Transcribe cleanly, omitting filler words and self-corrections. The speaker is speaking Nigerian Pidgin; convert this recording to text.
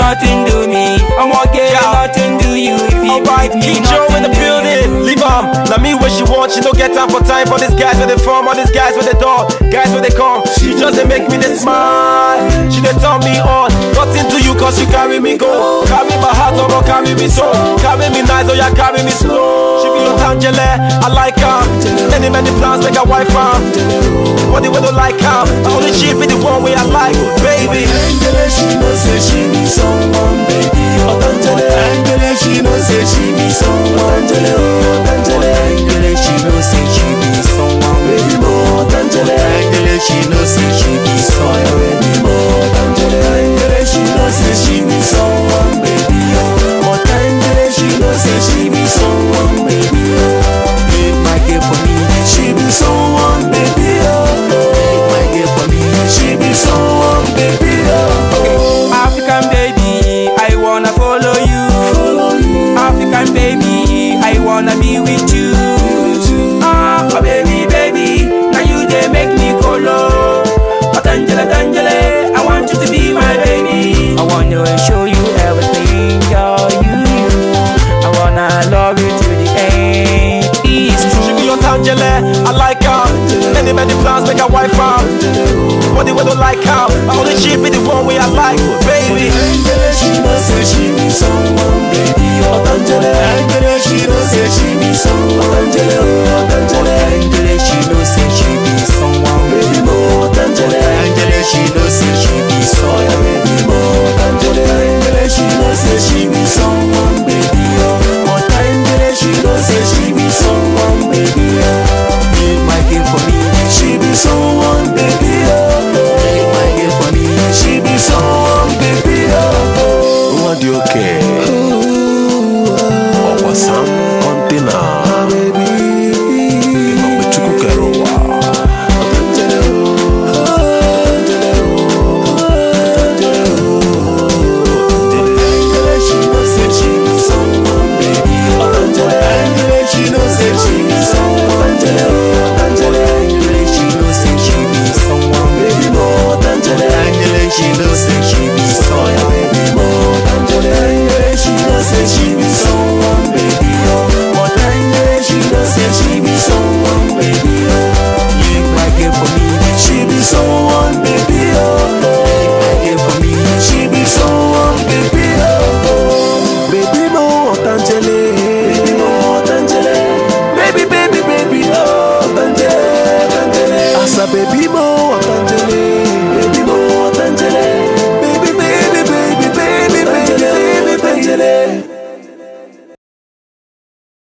nothing do me. I'm okay, nothing do you. If you alright, King Joe in the building. Leave now me what she want, she don't get time for this guys where they from, all these guys where they door, guys where they come. She just they make me they smile. She they turn me on. Nothing to you cause you carry me go. Carry my heart or not carry me so. Carry me nice or you carry me slow. She be your Angela, I like her. Many plans make a wife her. What they don't like her. Only she be the one way I like, baby. Angela, she know say she be someone, baby. Angela, she know say she be someone. Angela, she know say she be someone, baby. Angela, she know say she be someone, baby. Angela, she know say she be someone, baby. Angela, she know say she be someone, baby. Make my girl for me, she be someone, baby. Make my girl for me, she be someone, baby. African baby, I wanna follow you. African baby, I wanna be with you. Ah, oh baby, baby, now you they make me colo. But Angela, I want you to be my baby. I wanna show you everything, girl, you. I wanna love you to the end. It's true. She be your Angela, I like her. Many plans make a wife her. What they don't like her. Only she be the one way I like, baby. Angela, she know say she be someone, baby. Angela, she know say she be someone. Angela, she know say she be someone, baby. Angela, she know say she be someone, baby. Angela, she know say she be someone, baby. Angela, she know say she be someone, baby. Make my girl for me, she be someone, baby. Make my girl for me, she be someone, baby. What do you care? Oh, some container, baby. Baby, mo